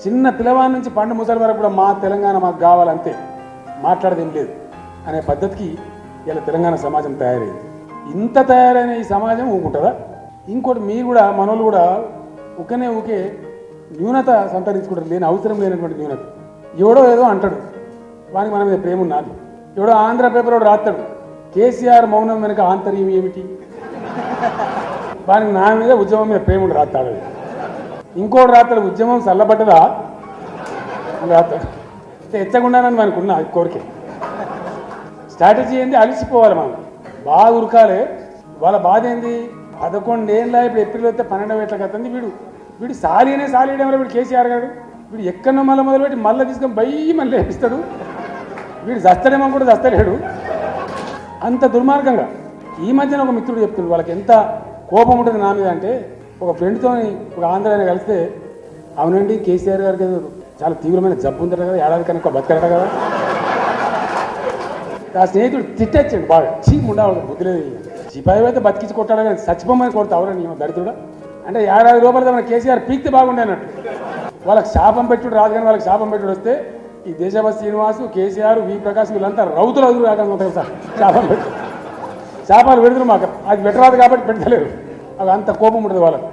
చిన్న పిల్లవాడి నుంచి పండు ముసలి వరకు కూడా మా తెలంగాణ మాకు కావాలంతే, మాట్లాడదేం లేదు అనే పద్ధతికి ఇలా తెలంగాణ సమాజం తయారైంది. ఇంత తయారైన ఈ సమాజం ఊకుంటుందా? ఇంకోటి మీరు కూడా మనోళ్ళు కూడా ఊకే న్యూనత సంతరించుకుంటారు, లేని అవసరం లేనటువంటి న్యూనత. ఎవడో ఏదో అంటాడు, వానికి మన మీద ప్రేమ ఉన్నది. ఎవడో ఆంధ్ర పేపర్ వాడు రాస్తాడు, కేసీఆర్ మౌనం వెనుక ఆంతర్యం ఏమిటి, వానికి నా మీద ఉద్యమం మీద ప్రేమ రాస్తాడు. ఇంకోటి రాస్తాడు, ఉద్యమం చల్లబడ్డదా అని రాస్తాడు. ఎచ్చకుండానని మనకు ఉన్న కోరిక. స్ట్రాటజీ ఏంది? అలిసిపోవాలి, మనం బాగా ఉరకాలి. వాళ్ళ బాధ ఏంది? 11 ఏళ్ళ ఇప్పుడు ఏప్రిల్ వస్తే 12 ఏట్ల కదండి. వీడు సాలీయడం వీడు కేసీఆర్ గారు. వీడు ఎక్కడో మళ్ళీ మొదలుపెట్టి మళ్ళీ తీసుకొని మళ్ళీ వేపిస్తాడు. వీడు చస్తాడేమో కూడా చస్తలేడు, అంత దుర్మార్గంగా. ఈ మధ్యన ఒక మిత్రుడు చెప్తున్నాడు, వాళ్ళకి ఎంత కోపం ఉంటుంది నా మీద అంటే, ఒక ఫ్రెండ్తో ఒక ఆంధ్రాని కలిస్తే, అవునండి కేసీఆర్ గారికి చాలా తీవ్రమైన జబ్బు ఉంటారు కదా, ఏడాది కనుక బతకరట కదా. ఆ స్నేహితుడు తిట్టచ్చాడు బాగా, ముండా బుద్ధి లేదు, సిపాయి అయితే బతికించి కొట్టాడు కానీ చచ్చిపోమని కొడతా అవునండి దరిద్రుడా అంటే. ఏడాది రూపాయలు మన కేసీఆర్ పీక్తే బాగుండే అన్నట్టు. వాళ్ళకి శాపం పెట్టుడు రాదు, కానీ వాళ్ళకి శాపం పెట్టుడు వస్తే ఈ దేశభక్తి శ్రీనివాసు, కేసీఆర్, వి ప్రకాశ్ వీళ్ళంతా రౌతులు కాకుండా సార్ శాపం పెట్టు, శాపాలు పెడుతున్నారు మాకు. అది పెట్టరాదు కాబట్టి పెట్టలేరు, అవి అంత కోపం ఉంటుంది వాళ్ళకి.